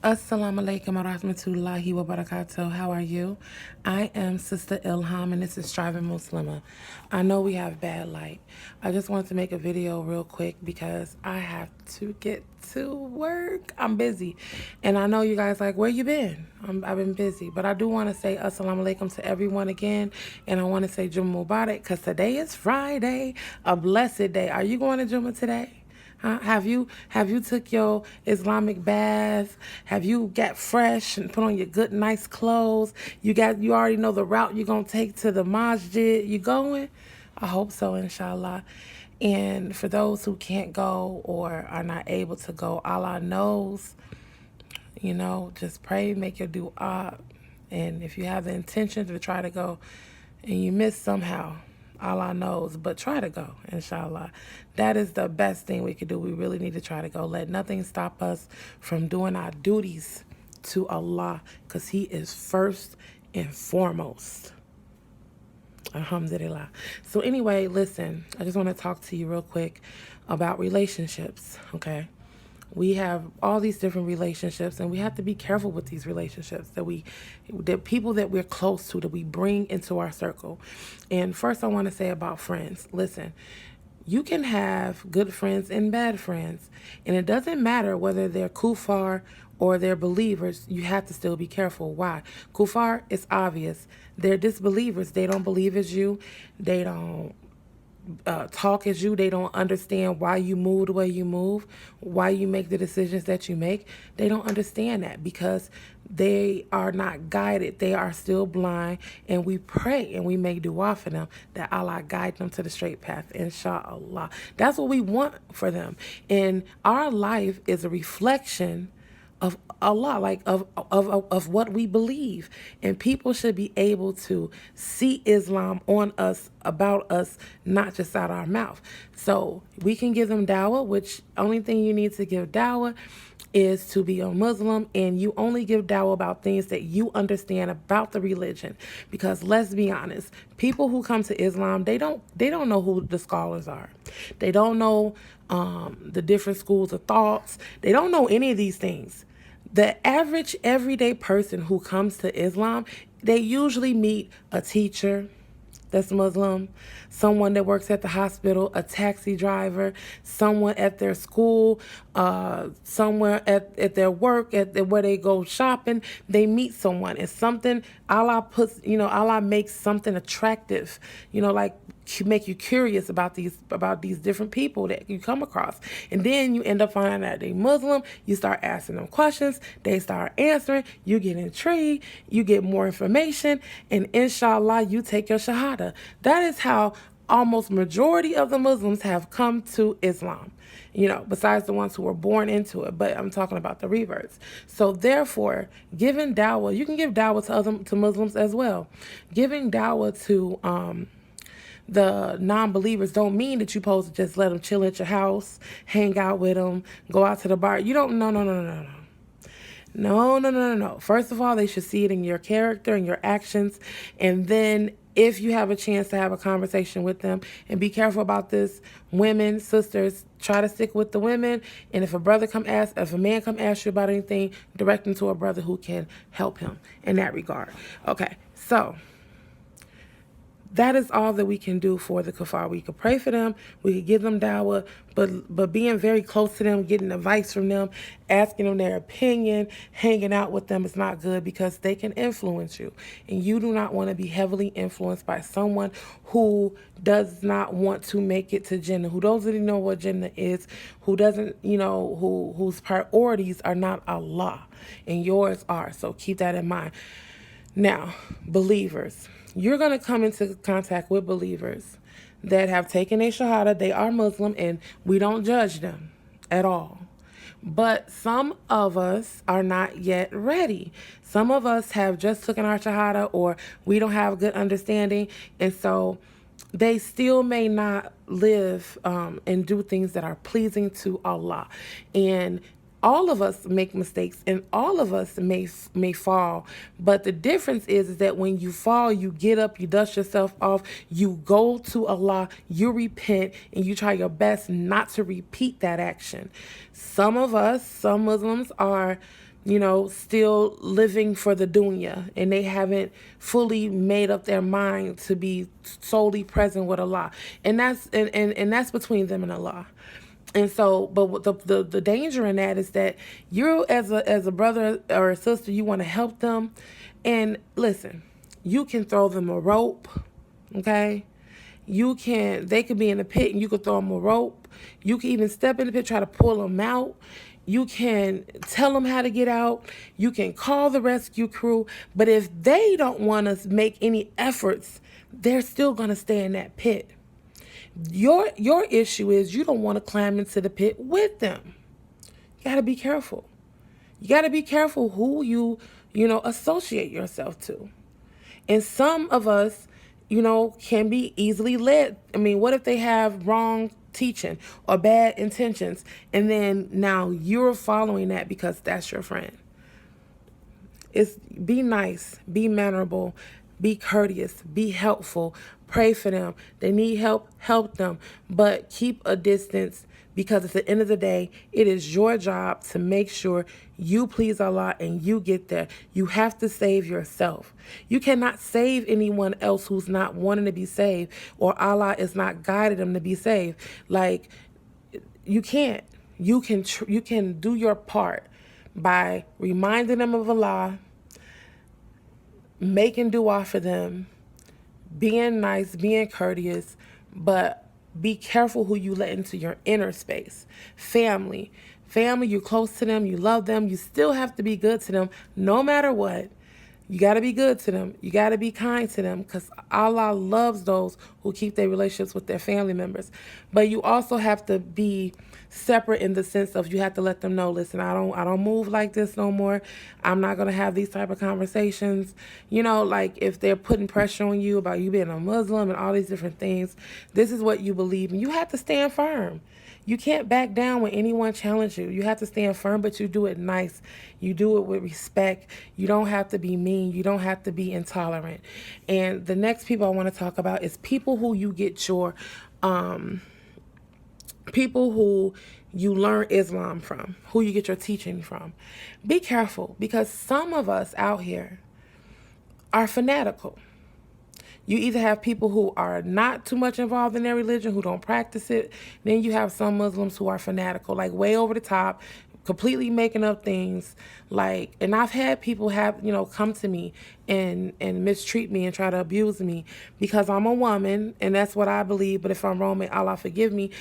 Assalamu alaikum wa rahmatullahi wa barakatuh. How are you? I am Sister Ilham and this is Striving Muslima. I know we have bad light. I just wanted to make a video real quick because I have to get to work. I'm busy. And I know you guys like, where you been? I've been busy. But I do want to say Assalamu alaikum to everyone again. And I want to say Jummah Mubarak because today is Friday, a blessed day. Are you going to Jummah today? Huh? Have you took your Islamic bath? Have you got fresh and put on your good nice clothes? You already know the route you're gonna take to the masjid. You going? I hope so, inshallah. And for those who can't go or are not able to go, Allah knows. Just pray, make your dua. And if you have the intention to try to go and you miss somehow, Allah knows, but try to go, inshallah. That is the best thing we could do. We really need to try to go. Let nothing stop us from doing our duties to Allah, because He is first and foremost. Alhamdulillah. So anyway, listen, I just want to talk to you real quick about relationships, okay? We have all these different relationships, and we have to be careful with these relationships that people that we're close to, that we bring into our circle. And first I want to say about friends. Listen, you can have good friends and bad friends, and it doesn't matter whether they're kuffar or they're believers. You have to still be careful. Why? Kuffar is obvious. They're disbelievers. They don't believe as you. They don't talk as you. They don't understand why you move the way you move, why you make the decisions that you make. They don't understand that because they are not guided. They are still blind, and we pray and we make dua for them that Allah guide them to the straight path, inshallah. That's what we want for them. And our life is a reflection of Allah, like of what we believe. And people should be able to see Islam on us, about us, not just out our mouth. So we can give them dawah, which only thing you need to give dawah is to be a Muslim, and you only give dawah about things that you understand about the religion. Because let's be honest, people who come to Islam, they don't know who the scholars are. They don't know the different schools of thoughts. They don't know any of these things. The average everyday person who comes to Islam, they usually meet a teacher that's Muslim, someone that works at the hospital, a taxi driver, someone at their school, somewhere at their work, where they go shopping. They meet someone. It's something Allah puts, Allah makes something attractive, like make you curious about these different people that you come across. And then you end up finding out they Muslim. You start asking them questions. They start answering. You get intrigued. You get more information. And inshallah, you take your shahada. That is how almost majority of the Muslims have come to Islam, besides the ones who were born into it. But I'm talking about the reverts. So therefore, giving dawah, you can give dawah to Muslims as well. Giving dawah to the non-believers don't mean that you're supposed to just let them chill at your house, hang out with them, go out to the bar. You don't, no. First of all, they should see it in your character and your actions. And then if you have a chance to have a conversation with them, and be careful about this, women, sisters, try to stick with the women. And if a man come ask you about anything, direct him to a brother who can help him in that regard. Okay, so that is all that we can do for the kuffar. We could pray for them, we could give them dawah, but being very close to them, getting advice from them, asking them their opinion, hanging out with them is not good, because they can influence you. And you do not want to be heavily influenced by someone who does not want to make it to Jannah, who doesn't even know what Jannah is, who doesn't, whose priorities are not Allah and yours are. So keep that in mind. Now, believers. You're going to come into contact with believers that have taken a shahada. They are Muslim, and we don't judge them at all. But some of us are not yet ready. Some of us have just taken our shahada, or we don't have a good understanding. And so they still may not live and do things that are pleasing to Allah. And all of us make mistakes, and all of us may fall. But the difference is that when you fall, you get up, you dust yourself off, you go to Allah, you repent, and you try your best not to repeat that action. Some of us, some Muslims are still living for the dunya, and they haven't fully made up their mind to be solely present with Allah. And that's between them and Allah. And so, but what the danger in that is that you, as a brother or a sister, you want to help them. And listen, you can throw them a rope, okay? They could be in a pit and you could throw them a rope. You can even step in the pit, try to pull them out. You can tell them how to get out. You can call the rescue crew. But if they don't want to make any efforts, they're still going to stay in that pit. Your issue is you don't want to climb into the pit with them. You got to be careful. You got to be careful who you associate yourself to. And some of us, can be easily led. I mean, what if they have wrong teaching or bad intentions, and then now you're following that because that's your friend? Be nice, be mannerable, be courteous, be helpful, pray for them. They need help, help them, but keep a distance, because at the end of the day, it is your job to make sure you please Allah and you get there. You have to save yourself. You cannot save anyone else who's not wanting to be saved, or Allah is not guiding them to be saved. Like, you can't. You can do your part by reminding them of Allah, making dua for them, being nice, being courteous, but be careful who you let into your inner space. Family, you're close to them, you love them, you still have to be good to them no matter what. You got to be good to them. You got to be kind to them, because Allah loves those who keep their relationships with their family members. But you also have to be separate in the sense of you have to let them know, listen, I don't move like this no more. I'm not going to have these type of conversations. Like if they're putting pressure on you about you being a Muslim and all these different things, this is what you believe, and you have to stand firm. You can't back down when anyone challenges you. You have to stand firm, but you do it nice. You do it with respect. You don't have to be mean. You don't have to be intolerant. And the next people I want to talk about is people who you get your, people who you learn Islam from, who you get your teaching from. Be careful, because some of us out here are fanatical. You either have people who are not too much involved in their religion, who don't practice it. Then you have some Muslims who are fanatical, like way over the top, completely making up things. And I've had people come to me and mistreat me and try to abuse me because I'm a woman, and that's what I believe. But if I'm wrong, may Allah forgive me.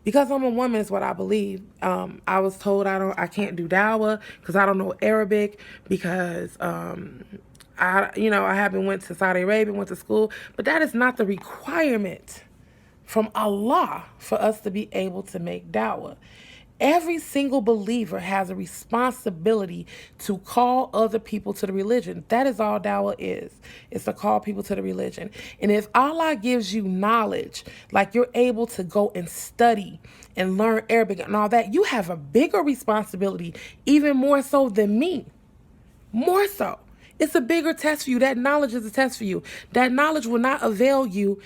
Because I'm a woman is what I believe. I was told I can't do dawah because I don't know Arabic, because I haven't went to Saudi Arabia, went to school, but that is not the requirement from Allah for us to be able to make dawah. Every single believer has a responsibility to call other people to the religion. That is all dawah is. It's to call people to the religion. And if Allah gives you knowledge, like you're able to go and study and learn Arabic and all that, you have a bigger responsibility, even more so than me. More so. It's a bigger test for you. That knowledge is a test for you. That knowledge will not avail you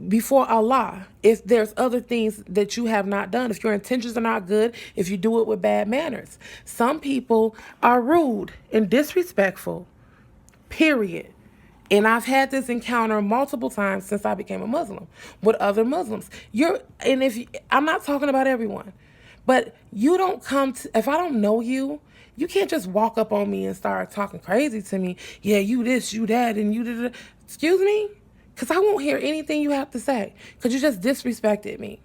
before Allah if there's other things that you have not done, if your intentions are not good, if you do it with bad manners. Some people are rude and disrespectful, period. And I've had this encounter multiple times since I became a Muslim with other Muslims. I'm not talking about everyone, but you don't if I don't know you, you can't just walk up on me and start talking crazy to me. Yeah, you this, you that, and you did. Excuse me? Because I won't hear anything you have to say, because you just disrespected me.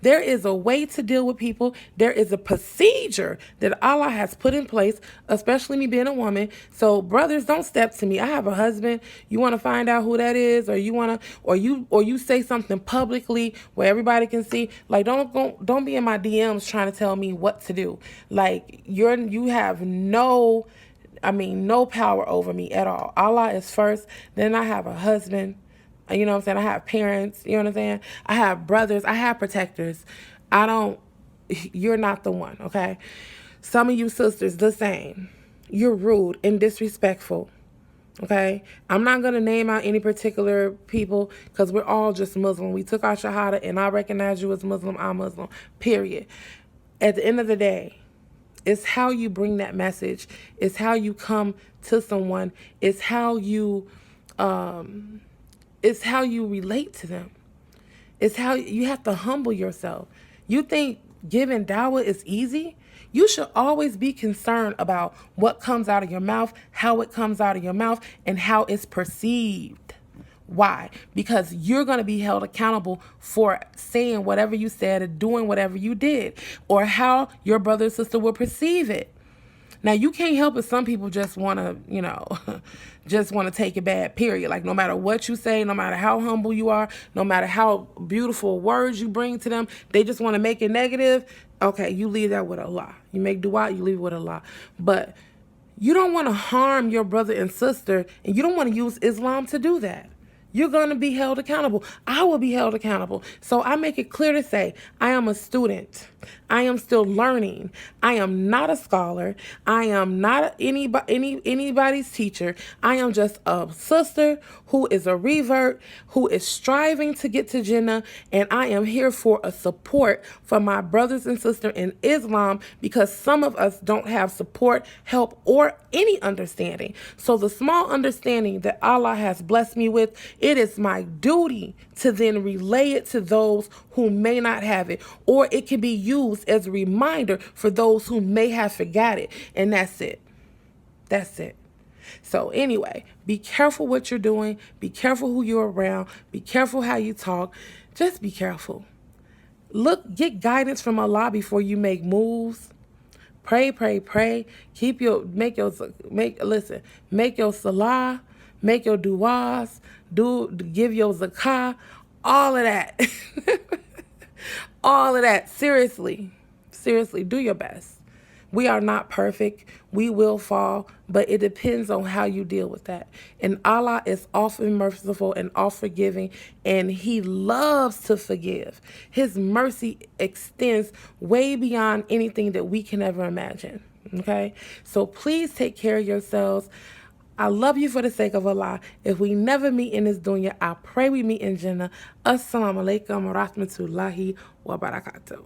There is a way to deal with people. There is a procedure that Allah has put in place, especially me being a woman. So brothers, don't step to me. I have a husband. You want to find out who that is, or you say something publicly where everybody can see. Like, don't be in my DMs trying to tell me what to do. Like, you have no power over me at all. Allah is first. Then I have a husband. You know what I'm saying? I have parents, you know what I'm saying? I have brothers, I have protectors. You're not the one, okay? Some of you sisters, the same. You're rude and disrespectful, okay? I'm not going to name out any particular people because we're all just Muslim. We took our shahada and I recognize you as Muslim, I'm Muslim, period. At the end of the day, It's how you bring that message. It's how you come to someone. It's how you relate to them. It's how you have to humble yourself. You think giving dawah is easy? You should always be concerned about what comes out of your mouth, how it comes out of your mouth, and how it's perceived. Why? Because you're going to be held accountable for saying whatever you said and doing whatever you did, or how your brother or sister will perceive it. Now, you can't help it. Some people just want to, just want to take it bad, period. Like, no matter what you say, no matter how humble you are, no matter how beautiful words you bring to them, they just want to make it negative. Okay, you leave that with Allah. You make dua, you leave it with Allah. But you don't want to harm your brother and sister, and you don't want to use Islam to do that. You're going to be held accountable. I will be held accountable. So I make it clear to say, I am a student. I am still learning. I am not a scholar. I am not anybody's teacher. I am just a sister who is a revert, who is striving to get to Jannah, and I am here for a support for my brothers and sisters in Islam, because some of us don't have support, help, or any understanding. So the small understanding that Allah has blessed me with, it is my duty to then relay it to those who may not have it, or it can be used as a reminder for those who may have forgot it. And that's it. That's it. So anyway, be careful what you're doing. Be careful who you're around. Be careful how you talk. Just be careful. Get guidance from Allah before you make moves. Pray, pray, pray. Make your salah, make your du'as, give your zakah, all of that. All of that. Seriously, do your best. We are not perfect. We will fall, but it depends on how you deal with that. And Allah is often merciful and all forgiving, and He loves to forgive. His mercy extends way beyond anything that we can ever imagine. Okay? So please take care of yourselves. I love you for the sake of Allah. If we never meet in this dunya, I pray we meet in Jannah. Assalamu alaikum wa rahmatullahi wa barakatuh.